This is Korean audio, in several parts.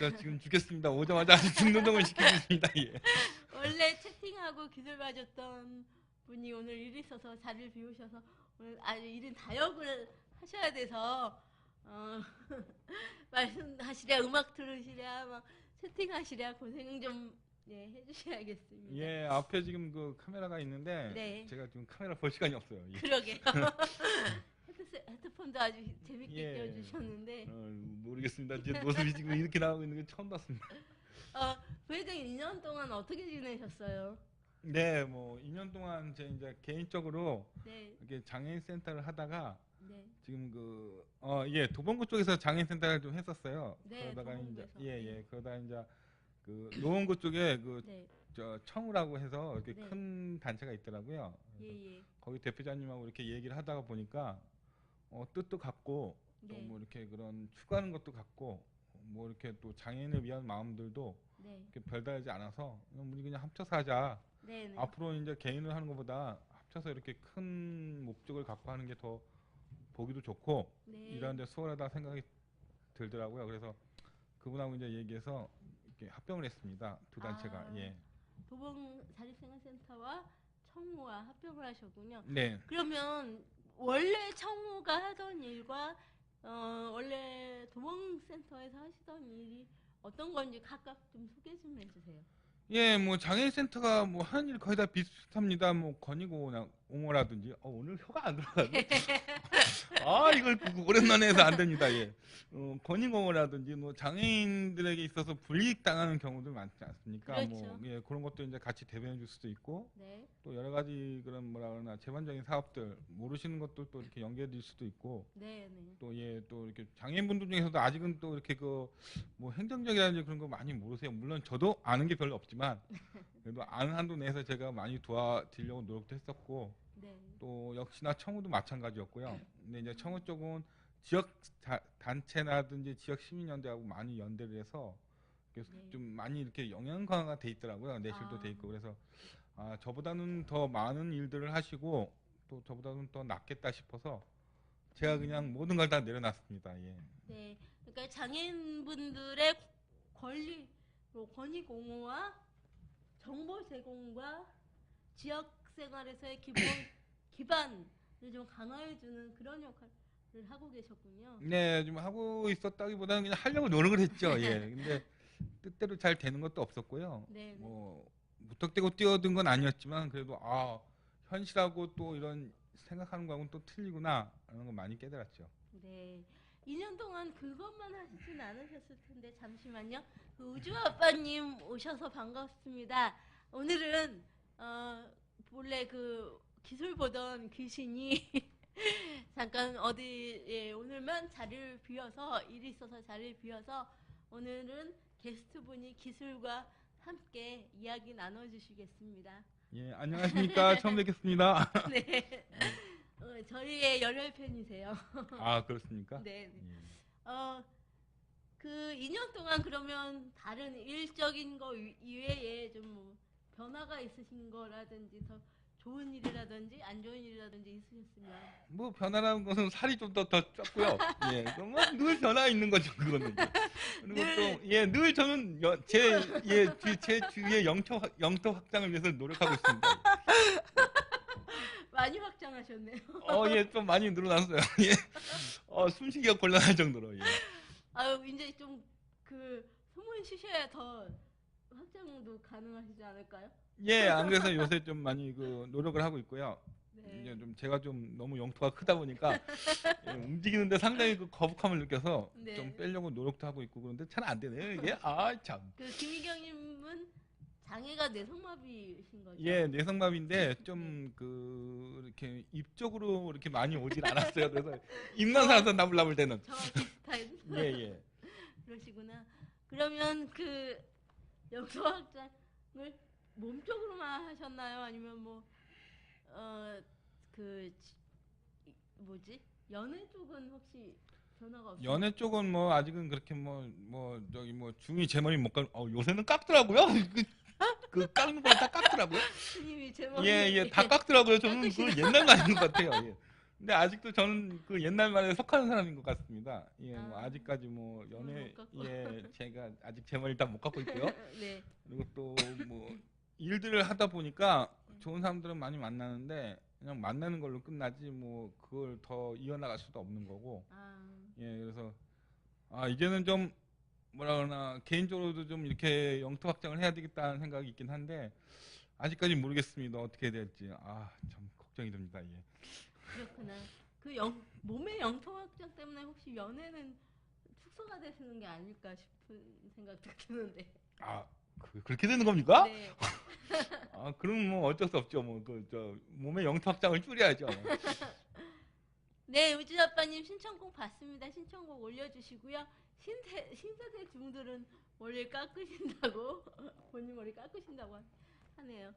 저 지금 죽겠습니다. 오자마자 중노동을 시키고 있습니다. 예. 원래 채팅하고 기술 봐줬던 분이 오늘 일 있어서 자리를 비우셔서 오늘 아주 일은 다역을 하셔야 돼서 말씀하시랴 음악 들으시랴 막 채팅하시랴 고생 좀 해주셔야겠습니다. 예, 앞에 지금 그 카메라가 있는데 네. 제가 지금 카메라 볼 시간이 없어요. 예. 그러게요. 헤드폰도 아주 재밌게 예. 껴주셨는데 모르겠습니다. 제 모습이 지금 이렇게 나오고 있는 게 처음 봤습니다. 부회장 2년 동안 어떻게 지내셨어요? 네, 뭐 2년 동안 제 이제 개인적으로 네. 이렇게 장애인 센터를 하다가 네. 지금 도봉구 쪽에서 장애인 센터를 좀 했었어요. 네, 그러다가 이제 도봉구에서. 그러다 이제 그 노원구 쪽에 네. 청우라고 해서 이렇게 네. 큰 단체가 있더라고요. 예. 거기 대표자님하고 이렇게 얘기를 하다가 보니까 뜻도 같고 또 네. 뭐 이렇게 그런 추구하는 것도 같고 뭐 이렇게 또 장애인을 위한 마음들도 네. 이렇게 별다르지 않아서 우리 그냥 합쳐서 하자. 네. 앞으로 이제 개인을 하는 것보다 합쳐서 이렇게 큰 목적을 갖고 하는 게 더 보기도 좋고 네. 일하는데 수월하다 생각이 들더라고요. 그래서 그분하고 이제 얘기해서 이렇게 합병을 했습니다. 두 단체가. 예. 도봉 자립생활센터와 청우와 합병을 하셨군요. 네. 그러면 원래 청우가 하던 일과 원래 도봉센터에서 하시던 일이 어떤 건지 각각 좀 소개 좀 해주세요. 예, 뭐 장애인 센터가 뭐 하는 일 거의 다 비슷합니다. 뭐 건의공모라든지 오늘 혀가 안 들어가네. 이걸 오랜만에 해서 안 됩니다. 예. 건의공모라든지 뭐 장애인들에게 있어서 불이익 당하는 경우도 많지 않습니까? 그렇죠. 뭐 그런 것도 이제 같이 대변해 줄 수도 있고 네. 또 여러 가지 그런 뭐라 그러나 제반적인 사업들 모르시는 것도 또 이렇게 연계해 드릴 수도 있고 네. 또 이렇게 장애인분들 중에서도 아직은 또 이렇게 뭐 행정적이라든지 그런 거 많이 모르세요. 물론 저도 아는 게 별로 없지만 그래도 아는 한도 내에서 제가 많이 도와드리려고 노력도 했었고 네. 또 역시나 청우도 마찬가지였고요. 근데 이제 청우 쪽은 지역 단체라든지 지역 시민연대하고 많이 연대를 해서 그래서 네. 좀 많이 이렇게 영양 강화가 돼 있더라고요. 내실도 돼 있고 그래서 저보다는 더 많은 일들을 하시고 또 저보다는 더 낫겠다 싶어서 제가 그냥 모든 걸 다 내려놨습니다. 예. 네. 그러니까 장애인분들의 권익 공호와 정보 제공과 지역 생활에서의 기반을 좀 강화해주는 그런 역할을 하고 계셨군요. 네, 좀 하고 있었다기보다는 그냥 하려고 노력을 했죠. 예. 근데 뜻대로 잘 되는 것도 없었고요. 네. 뭐 무턱대고 뛰어든 건 아니었지만 그래도 현실하고 또 이런 생각하는 거하고는 또 틀리구나 하는 거 많이 깨달았죠. 네. 2년 동안 그것만 하시진 않으셨을 텐데 잠시만요. 우주 아빠님 오셔서 반갑습니다. 오늘은 본래 그 기술 보던 귀신이 잠깐 어디에 오늘만 자리를 비워서 일이 있어서 자리를 비워서 오늘은 게스트분이 기술과 함께 이야기 나눠주시겠습니다. 예, 안녕하십니까. 처음 뵙겠습니다. 네. 저희의 열혈 팬이세요. 그렇습니까? 네. 그 2년 동안 그러면 다른 일적인 거 이외에 좀 뭐 변화가 있으신 거라든지 더 좋은 일이라든지 안 좋은 일이라든지 있으셨으면 뭐 변화라는 것은 살이 좀 더 쪘고요. 예, 그건 늘 변화 있는 거죠. 그거는. 그리고 늘 저는 제 주위의 영토 확장을 위해서 노력하고 있습니다. 많이 확장하셨네요. 예, 좀 많이 늘어났어요. 예. 숨쉬기가 곤란할 정도로. 예. 이제 좀 숨을 쉬셔야 더 확장도 가능하시지 않을까요? 예, 안 그래서 요새 좀 많이 노력을 하고 있고요. 네. 이제 좀 제가 좀 너무 영토가 크다 보니까 움직이는데 상당히 거북함을 느껴서 네. 좀 빼려고 노력도 하고 있고 그런데 잘 안 되네요. 이게 참. 김희경님은 장애가 뇌성마비이신 거죠? 예, 뇌성마비인데 좀 이렇게 입 쪽으로 이렇게 많이 오질 않았어요. 그래서 입만 살아서 나불나불대는. 저와 비슷한. 예. 그러시구나. 그러면 영토 확장을 몸쪽으로만 하셨나요? 아니면 연애 쪽은 혹시 변화가 없어요? 연애 쪽은 뭐 아직은 그렇게 중이 제 머리 못 깎. 요새는 깎더라고요. 그 깎는 걸 다 깎더라고요. 스님이 제 머리. 예, 다 깎더라고요. 저는 그 옛날 말인 것 같아요. 예. 근데 아직도 저는 그 옛날 말에 속하는 사람인 것 같습니다. 예, 뭐 아, 아직까지 뭐 눈을 연애, 못 감고. 예, 제가 아직 제 머리를 다 못 갖고 있고요. 네. 그리고 또 뭐 일들을 하다 보니까 네. 좋은 사람들은 많이 만나는데 그냥 만나는 걸로 끝나지 뭐 그걸 더 이어나갈 수도 없는 거고. 아, 예, 그래서 아 이제는 좀 뭐라 그러나 개인적으로도 좀 이렇게 영토 확장을 해야 되겠다는 생각이 있긴 한데 아직까지 모르겠습니다. 어떻게 해야 될지. 아, 참 걱정이 됩니다. 예. 그렇구나. 몸의 영통 확장 때문에 혹시 연애는 축소가 되시는 게 아닐까 싶은 생각도 드는데. 아, 그렇게 되는 겁니까? 네. 아, 그럼 뭐 어쩔 수 없죠. 뭐 그 저 몸의 영토 확장을 줄여야죠. 네, 우주 아빠님 신청곡 봤습니다. 신청곡 올려주시고요. 신세대 중들은 머리를 깎으신다고 본인 머리 깎으신다고 하네요.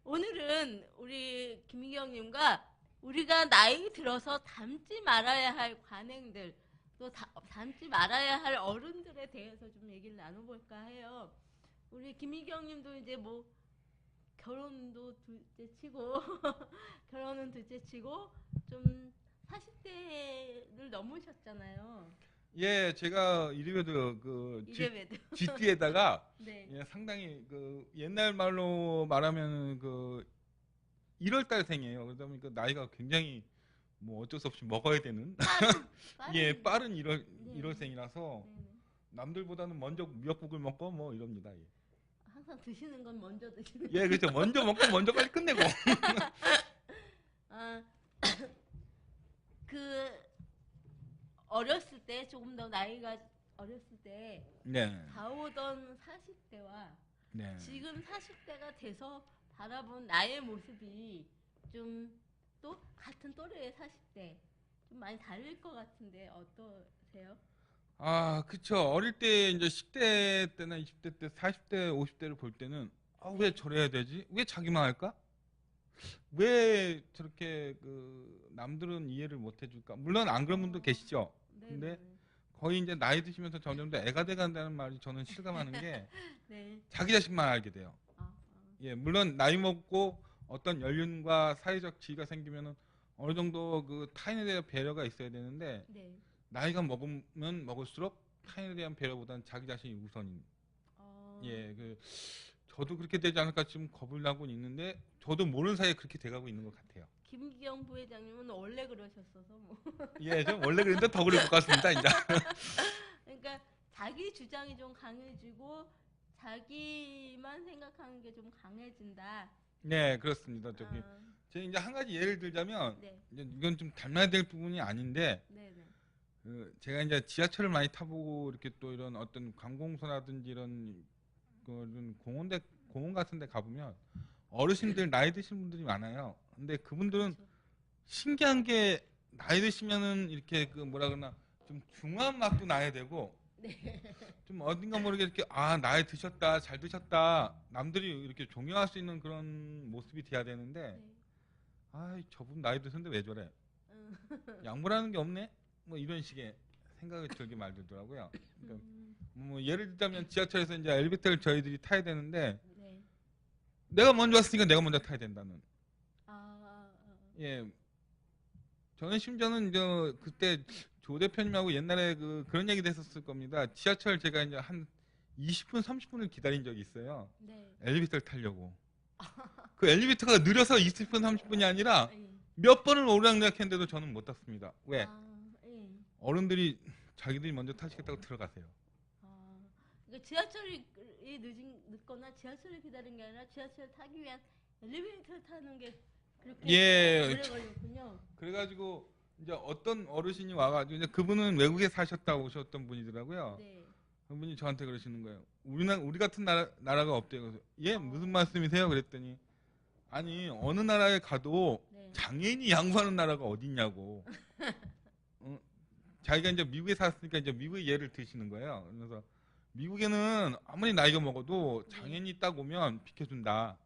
오늘은 우리 김희경님과 우리가 나이 들어서 닮지 말아야 할 관행들 또 닮지 말아야 할 어른들에 대해서 좀 얘기를 나눠볼까 해요. 우리 김희경님도 이제 뭐 결혼도 둘째치고 결혼은 둘째치고 좀 40대를 넘으셨잖아요. 예, 제가 이름에도 그 이래봬도. GT에다가 네. 예, 상당히 그 옛날 말로 말하면 그 1월달생이에요. 그러다 보니까 나이가 굉장히 뭐 어쩔 수 없이 먹어야 되는 빠른. 예, 빠른 네. 1월생이라서 네네. 남들보다는 먼저 미역국을 먹고 뭐 이럽니다. 예. 항상 드시는 건 먼저 드시는. 예, 그렇죠. 먼저 먹고 먼저 빨리 끝내고. 아, 그 어렸을 때 조금 더 나이가 어렸을 때 네. 봐오던 40대와 네. 지금 40대가 돼서 바라본 나의 모습이 좀 또 같은 또래의 40대 좀 많이 다를 것 같은데 어떠세요? 아, 그쵸. 어릴 때 이제 10대 때나 20대 때, 40대, 50대를 볼 때는 아, 왜 저래야 되지? 왜 자기만 할까? 왜 저렇게 그 남들은 이해를 못 해줄까? 물론 안 그런 분도 계시죠. 근데 네네. 거의 이제 나이 드시면서 점점 더 애가 돼간다는 말이 저는 실감하는 게 네. 자기 자신만 알게 돼요. 예, 물론 나이 먹고 어떤 연륜과 사회적 지위가 생기면은 어느 정도 그 타인에 대한 배려가 있어야 되는데 네. 나이가 먹으면 먹을수록 타인에 대한 배려보다는 자기 자신이 우선인. 예, 그 저도 그렇게 되지 않을까 지금 겁을 나고 있는데 저도 모르는 사이에 그렇게 돼가고 있는 것 같아요. 김기경 부회장님은 원래 그러셨어서 뭐. 예, 좀 원래 그랬는데 더 그럴 것 같습니다, 이제. 그러니까 자기 주장이 좀 강해지고 자기만 생각하는 게 좀 강해진다. 네, 그렇습니다. 저기 아, 제가 이제 한 가지 예를 들자면 네. 이제 이건 좀 닮아야 될 부분이 아닌데 네네. 그 제가 이제 지하철을 많이 타보고 이렇게 또 이런 어떤 관공서라든지 이런 그런 공원 같은 데 가보면 어르신들 나이 드신 분들이 많아요. 근데 그분들은 그렇죠. 신기한 게 나이 드시면은 이렇게 그 뭐라 그러나 좀 중후한 맛도 나야 되고 네. 좀 어딘가 모르게 이렇게 아 나이 드셨다 잘 드셨다 남들이 이렇게 존경할 수 있는 그런 모습이 돼야 되는데 네. 아 저분 나이 드셨는데 왜 저래 음, 양보라는 게 없네 뭐 이런 식의 생각이 들게 말들더라고요. 그러니까 뭐 예를 들자면 지하철에서 이제 엘리베이터를 저희들이 타야 되는데 네. 내가 먼저 왔으니까 내가 먼저 타야 된다는. 예. 저는 심지어는 이제 그때 조 대표님하고 옛날에 그런 얘기도 했었을 겁니다. 지하철 제가 이제 한 20분, 30분을 기다린 적이 있어요. 네. 엘리베이터를 타려고. 그 엘리베이터가 느려서 20분, 30분이 아니라 예. 몇 번을 오르락내락 했는데도 저는 못 탔습니다. 왜? 예. 어른들이 자기들이 먼저 타시겠다고 들어가세요. 그러니까 지하철이 늦거나 지하철을 기다리는 게 아니라 지하철을 타기 위한 엘리베이터를 타는 게 그렇게 예. 오래 걸렸군요. 그래가지고 이제 어떤 어르신이 와가지고 이제 그분은 외국에 사셨다 오셨던 분이더라고요. 네. 그분이 저한테 그러시는 거예요. 우리 같은 나라가 없대요. 그래서 예 무슨 말씀이세요? 그랬더니 아니 어느 나라에 가도 네. 장애인이 양보하는 나라가 어딨냐고. 자기가 이제 미국에 살았으니까 이제 미국의 예를 드시는 거예요. 그래서 미국에는 아무리 나이가 먹어도 장애인이 딱 오면 비켜준다.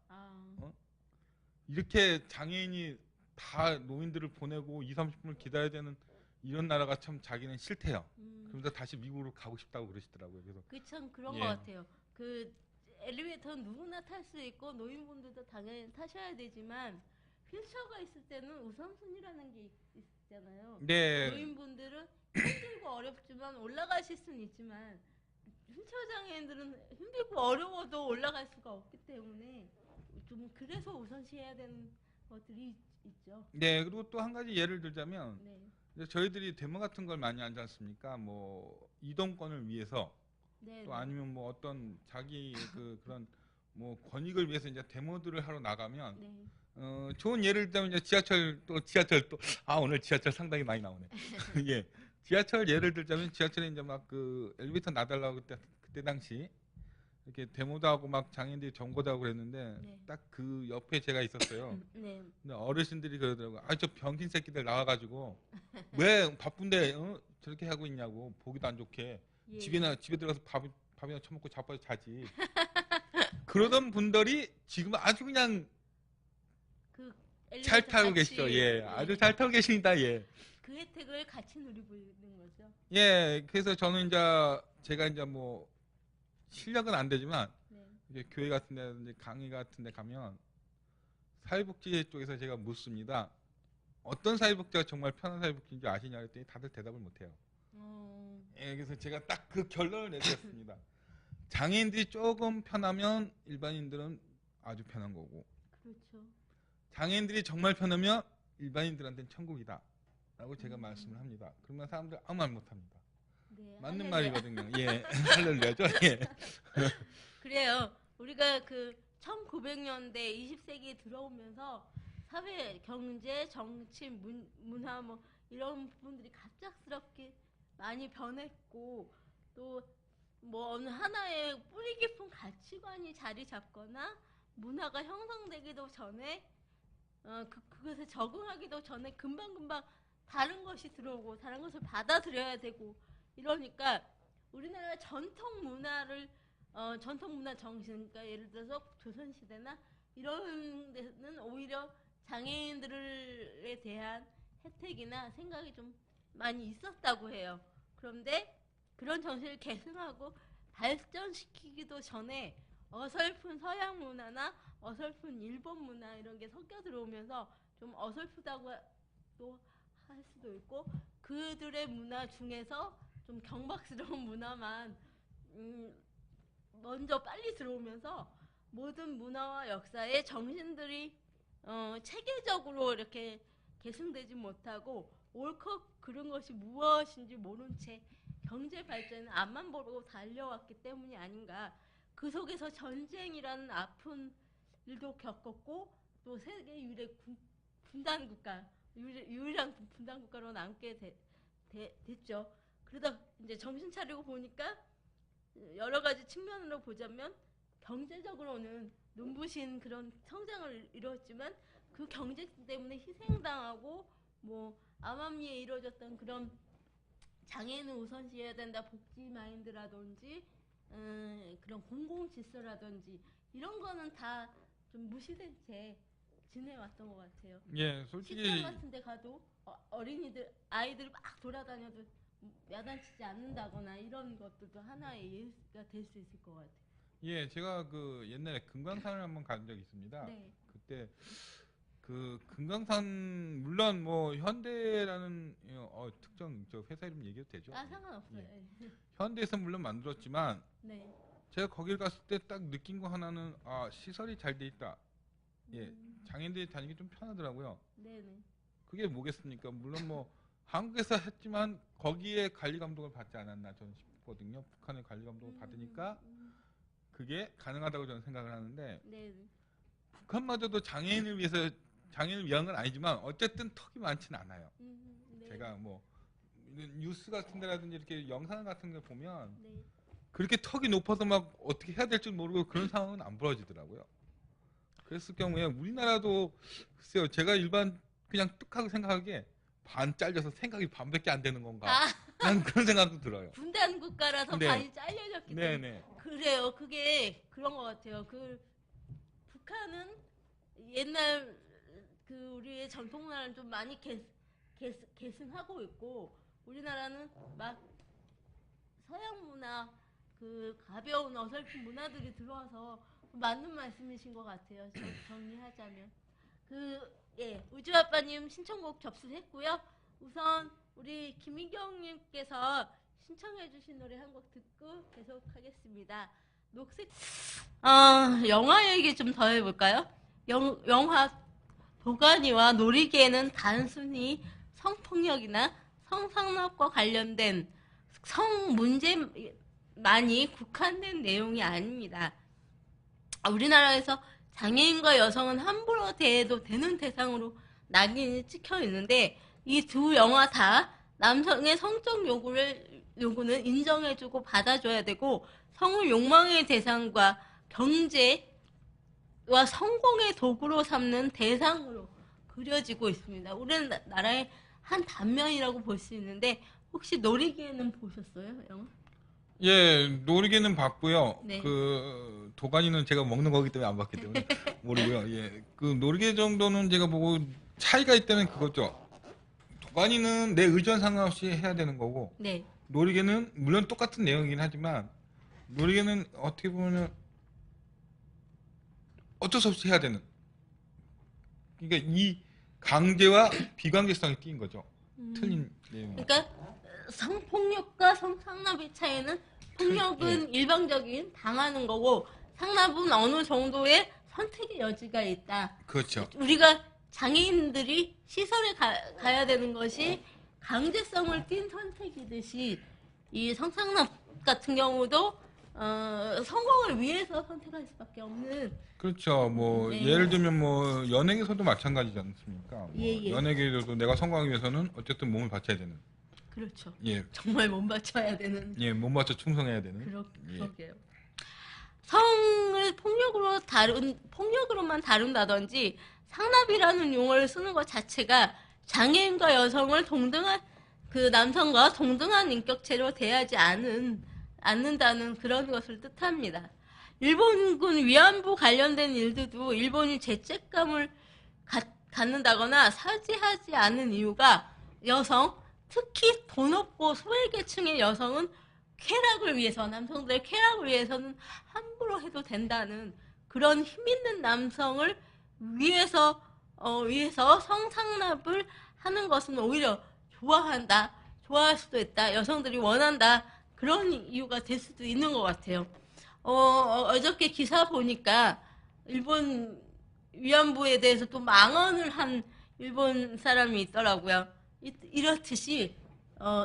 이렇게 장애인이 다 노인들을 보내고 2, 30분을 기다려야 되는 이런 나라가 참 자기는 싫대요. 그러면서 다시 미국으로 가고 싶다고 그러시더라고요. 그래서 그 참 그런 예. 것 같아요. 그 엘리베이터는 누구나 탈 수 있고 노인분들도 당연히 타셔야 되지만 휠체어가 있을 때는 우선순위라는 게 있잖아요. 네, 노인분들은 힘들고 어렵지만 올라가실 수는 있지만 휠체어 장애인들은 힘들고 어려워도 올라갈 수가 없기 때문에 좀 그래서 우선시해야 되는 것들이 있죠. 네. 그리고 또 한 가지 예를 들자면 네, 이제 저희들이 데모 같은 걸 많이 하지 않습니까? 뭐 이동권을 위해서 네, 또 네, 아니면 뭐 어떤 자기 그런 뭐 권익을 위해서 이제 데모들을 하러 나가면 네, 좋은 예를 들자면 이제 지하철 또 오늘 지하철 상당히 많이 나오네. 예. 지하철 예를 들자면 지하철에 이제 막 그 엘리베이터 놔달라고 그때 당시 이렇게 데모도 하고 막 장애인들이 정거도 하고 그랬는데 네. 딱 그 옆에 제가 있었어요. 네, 근데 어르신들이 그러더라고요. 저 병신 새끼들 나와가지고 왜 바쁜데 저렇게 하고 있냐고 보기도 안 좋게 예, 집에 들어가서 밥이나 처먹고 자빠져 자지. 그러던 분들이 지금 아주 그냥 그 잘 엘리베이터 타고 같이, 계시죠. 예, 아주 잘 타고 계십니다. 예. 그 혜택을 같이 누리고 있는 거죠. 예, 그래서 저는 이제 제가 이제 뭐 실력은 안 되지만 네, 이제 교회 같은 데든지 강의 같은 데 가면 사회복지 쪽에서 제가 묻습니다. 어떤 사회복지가 정말 편한 사회복지인지 아시냐 그랬더니 다들 대답을 못해요. 예, 그래서 제가 딱 그 결론을 내드렸습니다. 장애인들이 조금 편하면 일반인들은 아주 편한 거고 그렇죠. 장애인들이 정말 편하면 일반인들한테는 천국이다 라고 제가 말씀을 합니다. 그러면 사람들 아무 말 못합니다. 네, 맞는 할렐루야. 말이거든요. 예, 할렐루야죠. 예. 그래요. 우리가 그 1900년대 20세기에 들어오면서 사회, 경제, 정치, 문화 뭐 이런 부분들이 갑작스럽게 많이 변했고 또 뭐 어느 하나의 뿌리 깊은 가치관이 자리 잡거나 문화가 형성되기도 전에 그것에 적응하기도 전에 금방금방 다른 것이 들어오고 다른 것을 받아들여야 되고 이러니까 우리나라 전통 문화를 전통 문화 정신, 그러니까 예를 들어서 조선시대나 이런 데는 오히려 장애인들에 대한 혜택이나 생각이 좀 많이 있었다고 해요. 그런데 그런 정신을 계승하고 발전시키기도 전에 어설픈 서양 문화나 어설픈 일본 문화 이런 게 섞여 들어오면서 좀 어설프다고 또 할 수도 있고 그들의 문화 중에서 좀 경박스러운 문화만 먼저 빨리 들어오면서 모든 문화와 역사의 정신들이 체계적으로 이렇게 계승되지 못하고 옳고 그른 것이 무엇인지 모른 채 경제 발전은 앞만 보고 달려왔기 때문이 아닌가. 그 속에서 전쟁이라는 아픈 일도 겪었고 또 세계 유일의 분단 국가, 유일한 분단 국가로 남게 됐죠. 그러다 이제 정신 차리고 보니까 여러 가지 측면으로 보자면 경제적으로는 눈부신 그런 성장을 이뤘지만 그 경제 때문에 희생당하고 뭐 암암리에 이루어졌던 그런 장애인을 우선시해야 된다 복지 마인드라든지 그런 공공 질서라든지 이런 거는 다 좀 무시된 채 지내왔던 것 같아요. 예, 시장 솔직히 같은 데 가도 어린이들 아이들 막 돌아다녀도 야단치지 않는다거나 이런 것들도 하나의 예가 될 수 있을 것 같아요. 예, 제가 그 옛날에 금강산을 한번 간 적이 있습니다. 네. 그때 그 금강산 물론 뭐 현대라는 특정 저 회사 이름 얘기해도 되죠? 상관없어요. 예. 현대에서 물론 만들었지만 네. 제가 거길 갔을 때 딱 느낀 거 하나는 시설이 잘 돼 있다. 예, 장애인들이 다니기 좀 편하더라고요. 네네. 그게 뭐겠습니까? 물론 뭐 한국에서 했지만 거기에 관리 감독을 받지 않았나 저는 싶거든요. 북한의 관리 감독을 받으니까 그게 가능하다고 저는 생각을 하는데 네네. 북한마저도 장애인을 위한 건 아니지만 어쨌든 턱이 많지는 않아요. 네. 제가 뭐 이런 뉴스 같은 데라든지 이렇게 영상 같은 거 보면 네. 그렇게 턱이 높아서 막 어떻게 해야 될지 모르고 그런 상황은 안 벌어지더라고요. 그랬을 경우에 우리나라도 글쎄요, 제가 일반 그냥 뚝하고 생각하기에 반 잘려서 생각이 반밖에 안 되는 건가? 난 그런 생각도 들어요. 분단 국가라서 네. 많이 잘려졌기 때문에 네네. 그래요. 그게 그런 것 같아요. 그 북한은 옛날 그 우리의 전통 문화를 좀 많이 계승하고 있고 우리나라는 막 서양 문화 그 가벼운 어설픈 문화들이 들어와서 맞는 말씀이신 것 같아요. 정리하자면 그 예, 우주아빠님 신청곡 접수했고요. 우선 우리 김희경님께서 신청해주신 노래 한 곡 듣고 계속하겠습니다. 녹색. 영화 얘기 좀 더 해볼까요? 영화 도가니와 놀이개는 단순히 성폭력이나 성상납과 관련된 성 문제만이 국한된 내용이 아닙니다. 우리나라에서 장애인과 여성은 함부로 대해도 되는 대상으로 낙인이 찍혀 있는데 이 두 영화 다 남성의 성적 요구는 인정해주고 받아줘야 되고 성을 욕망의 대상과 경제와 성공의 도구로 삼는 대상으로 그려지고 있습니다. 우리나라의 한 단면이라고 볼 수 있는데 혹시 놀이개는 보셨어요? 영화? 예, 놀이개는 봤고요. 네. 그 도가니는 제가 먹는 거기 때문에 안 봤기 때문에 모르고요. 예, 그 놀이개 정도는 제가 보고 차이가 있다면 그거죠. 도가니는 내 의전 상관없이 해야 되는 거고, 네. 놀이개는 물론 똑같은 내용이긴 하지만 놀이개는 어떻게 보면은 어쩔 수 없이 해야 되는. 그러니까 이 강제와 비강제성이 띈 거죠. 틀린 내용. 그러니까 성폭력과 성상납의 차이는 폭력은 일방적인 당하는 거고 상납은 어느 정도의 선택의 여지가 있다. 그렇죠. 우리가 장애인들이 시설에 가야 되는 것이 강제성을 띈 선택이듯이 이 성상납 같은 경우도 성공을 위해서 선택할 수밖에 없는. 그렇죠. 뭐 네. 예를 들면 뭐 연예계에서도 마찬가지지 않습니까? 뭐 예. 연예계에서도 내가 성공하기 위해서는 어쨌든 몸을 바쳐야 되는. 그렇죠. 예, 정말 몸 바쳐야 되는. 예, 몸 바쳐 충성해야 되는. 그러게요. 성을 폭력으로만 다룬다든지 상납이라는 용어를 쓰는 것 자체가 장애인과 여성을 동등한 그 남성과 동등한 인격체로 대하지 않는다는 그런 것을 뜻합니다. 일본군 위안부 관련된 일들도 일본이 죄책감을 갖는다거나 사죄하지 않은 이유가 여성, 특히 돈 없고 소외계층의 여성은 쾌락을 위해서, 남성들의 쾌락을 위해서는 함부로 해도 된다는 그런 힘있는 남성을 위해서 성상납을 하는 것은 오히려 좋아할 수도 있다, 여성들이 원한다, 그런 이유가 될 수도 있는 것 같아요. 어저께 기사 보니까 일본 위안부에 대해서 또 망언을 한 일본 사람이 있더라고요. 이렇듯이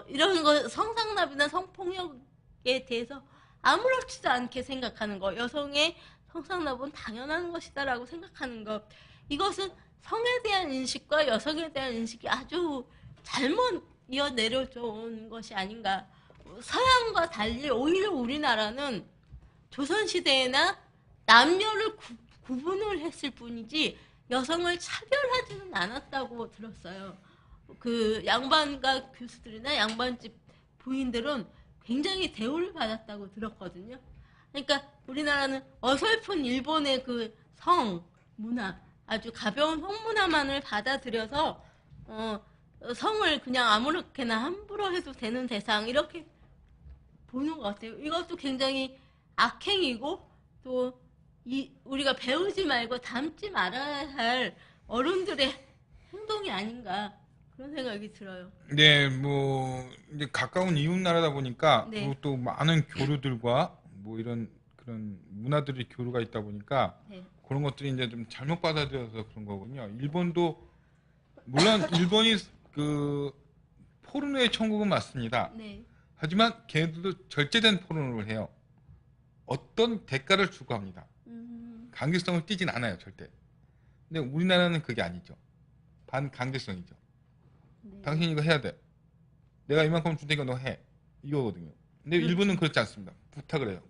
이런 거 성상납이나 성폭력에 대해서 아무렇지도 않게 생각하는 거, 여성의 성상납은 당연한 것이다라고 생각하는 것, 이것은 성에 대한 인식과 여성에 대한 인식이 아주 잘못 이어내려져 온 것이 아닌가. 서양과 달리 오히려 우리나라는 조선시대에나 남녀를 구분을 했을 뿐이지 여성을 차별하지는 않았다고 들었어요. 그 양반가 교수들이나 양반집 부인들은 굉장히 대우를 받았다고 들었거든요. 그러니까 우리나라는 어설픈 일본의 그 성 문화, 아주 가벼운 성문화만을 받아들여서 성을 그냥 아무렇게나 함부로 해도 되는 대상, 이렇게 보는 것 같아요. 이것도 굉장히 악행이고 또 우리가 배우지 말고 닮지 말아야 할 어른들의 행동이 아닌가, 그런 생각이 들어요. 네, 뭐 이제 가까운 이웃 나라다 보니까 네. 그리고 또 많은 교류들과 뭐 이런 그런 문화들이 교류가 있다 보니까 네. 그런 것들이 이제 좀 잘못 받아들여서 그런 거군요. 일본도 물론 일본이 그 포르노의 천국은 맞습니다. 네. 하지만 걔네들도 절제된 포르노를 해요. 어떤 대가를 주고 합니다. 강제성을 띠진 않아요, 절대. 근데 우리나라는 그게 아니죠. 반강제성이죠. 네. 당신 이거 해야 돼. 내가 이만큼 줄 테니까 너 해. 이거거든요. 근데 일본은 그렇지 않습니다. 부탁을 해요.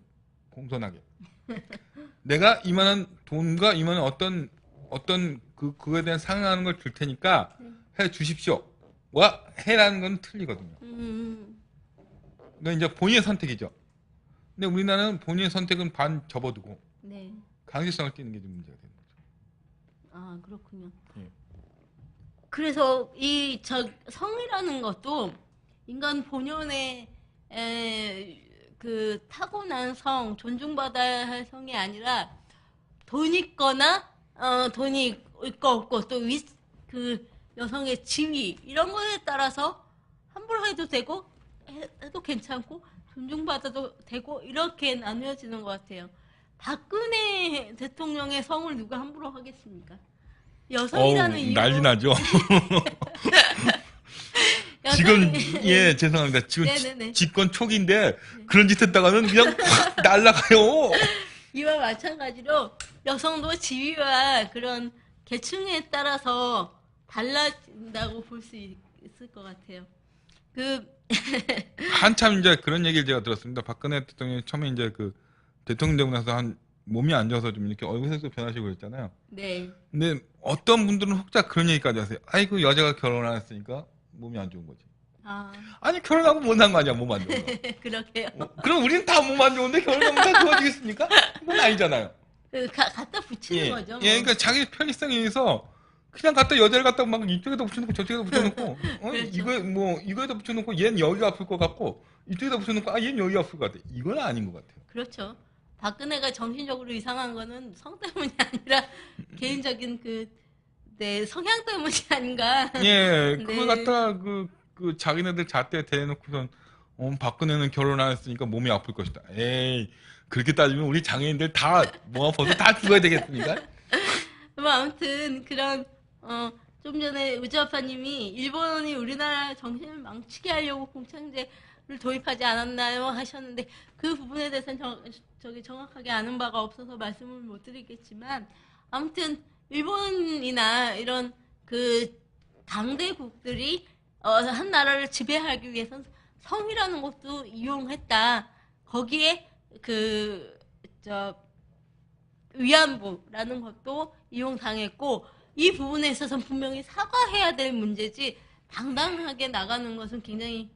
공손하게. 내가 이만한 돈과 이만한 어떤 그거에 대한 상응하는 걸 줄 테니까 해 주십시오. 와 해라는 건 틀리거든요. 그러니까 이제 본인의 선택이죠. 근데 우리나라는 본인의 선택은 반 접어두고 네. 강제성을 띠는 게 좀 문제가 되는 거죠. 아, 그렇군요. 예. 그래서 성이라는 것도 인간 본연의 그 타고난 성, 존중받아야 할 성이 아니라 돈 있거나 돈이 있고 없고 또 그 여성의 지위 이런 거에 따라서 함부로 해도 되고 해도 괜찮고 존중받아도 되고 이렇게 나누어지는 것 같아요. 박근혜 대통령의 성을 누가 함부로 하겠습니까? 여성이라는 이유로 난리 나죠. 지금 예 죄송합니다. 지금 네네네. 집권 초기인데 그런 짓 했다가는 그냥 확 날라가요. 이와 마찬가지로 여성도 지위와 그런 계층에 따라서 달라진다고 볼 수 있을 것 같아요. 한참 이제 그런 얘기를 제가 들었습니다. 박근혜 대통령이 처음에 이제 그 대통령 되고 나서 한 몸이 안 좋아서 좀 이렇게 얼굴 색도 변하시고 그랬잖아요. 네. 근데 어떤 분들은 혹자 그런 얘기까지 하세요. 아이고 여자가 결혼 안 했으니까 몸이 안 좋은 거지. 아니 결혼하고 뭔 상관이야 몸 안 좋은 거. 그러게요. 그럼 우리는 다 몸 안 좋은데 결혼하면 다 좋아지겠습니까? 그건 아니잖아요. 갖다 붙이는 거죠. 뭐. 예, 그러니까 자기 편의성에 의해서 그냥 갖다 여자를 갖다 막 이쪽에다 붙여놓고 저쪽에다 붙여놓고 그렇죠. 이거에다 붙여놓고 얘는 여기가 아플 것 같고 이쪽에다 붙여놓고 얘는 여기가 아플 것 같아. 이건 아닌 것 같아요. 그렇죠. 박근혜가 정신적으로 이상한 거는 성 때문이 아니라 개인적인 내 성향 때문이 아닌가. 예, 네. 그걸 갖다 그 자기네들 잣대 대놓고선 박근혜는 결혼 안 했으니까 몸이 아플 것이다. 에이, 그렇게 따지면 우리 장애인들 다 몸 아파서 다 죽어야 되겠습니까? 뭐 아무튼 그런 좀 전에 우주아빠님이 일본이 우리나라 정신을 망치게 하려고 공창제를 도입하지 않았나요 하셨는데 그 부분에 대해서는 정확하게 아는 바가 없어서 말씀을 못 드리겠지만 아무튼 일본이나 이런 그 강대국들이 한 나라를 지배하기 위해서는 성이라는 것도 이용했다. 거기에 위안부라는 것도 이용당했고 이 부분에 있어서는 분명히 사과해야 될 문제지 당당하게 나가는 것은 굉장히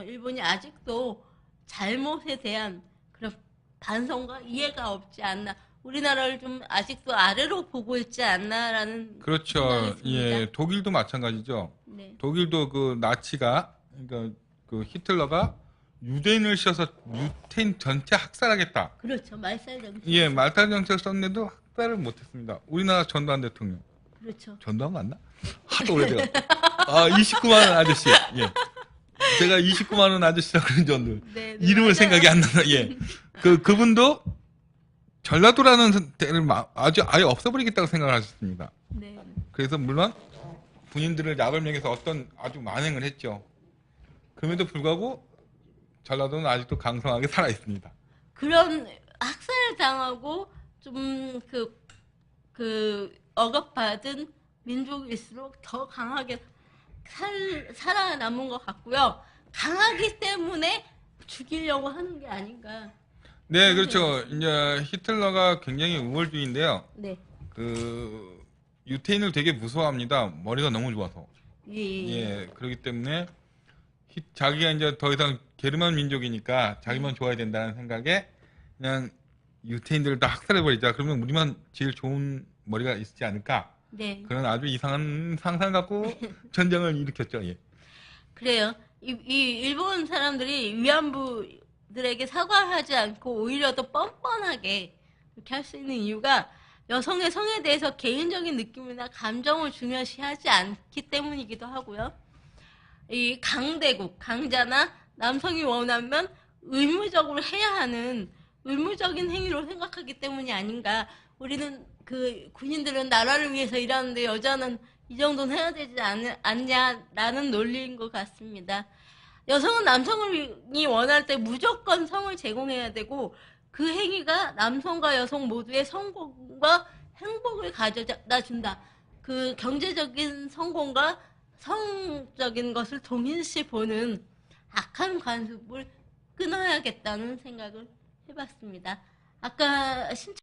일본이 아직도 잘못에 대한 그런 반성과 이해가 없지 않나. 우리나라를 좀 아직도 아래로 보고 있지 않나라는 그렇죠. 생각이 듭니다. 예, 독일도 마찬가지죠. 네. 독일도 그 나치가 그러니까 그 히틀러가 유대인을 씌워서 유태인 전체 학살하겠다. 그렇죠. 말살 정책. 예, 말탈 정책을 썼는데도 학살을 못했습니다. 우리나라 전두환 대통령. 그렇죠. 전두환 맞나? 하도 오래돼가. 29만 원 아저씨. 예. 제가 29만 원 아저씨라고 그런 줄 알았는데 네, 이름을 맞아요. 생각이 안 나요. 예. 그분도 전라도라는 데를 아예 없애버리겠다고 생각을 하셨습니다. 네. 그래서 물론 군인들을 약을 먹여서 아주 만행을 했죠. 그럼에도 불구하고 전라도는 아직도 강성하게 살아 있습니다. 그런 학살을 당하고 좀 억압받은 민족일수록 더 강하게 살아남은 것 같고요. 강하기 때문에 죽이려고 하는 게 아닌가. 네, 그렇죠. 이제 히틀러가 굉장히 우월주의인데요. 네. 유태인을 되게 무서워합니다. 머리가 너무 좋아서. 예. 예, 그렇기 때문에 자기가 이제 더 이상 게르만 민족이니까 자기만 좋아야 된다는 생각에 그냥 유태인들을 다 학살해버리자. 그러면 우리만 제일 좋은 머리가 있지 않을까. 네. 그런 아주 이상한 상상 갖고 전쟁을 일으켰죠. 예. 그래요. 이 일본 사람들이 위안부들에게 사과하지 않고 오히려 더 뻔뻔하게 이렇게 할 수 있는 이유가 여성의 성에 대해서 개인적인 느낌이나 감정을 중요시하지 않기 때문이기도 하고요. 이 강대국, 강자나 남성이 원하면 의무적으로 해야 하는 의무적인 행위로 생각하기 때문이 아닌가. 우리는 군인들은 나라를 위해서 일하는데 여자는 이 정도는 해야 되지 않냐라는 논리인 것 같습니다. 여성은 남성이 원할 때 무조건 성을 제공해야 되고 그 행위가 남성과 여성 모두의 성공과 행복을 가져다 준다. 그 경제적인 성공과 성적인 것을 동일시 보는 악한 관습을 끊어야겠다는 생각을 해봤습니다. 아까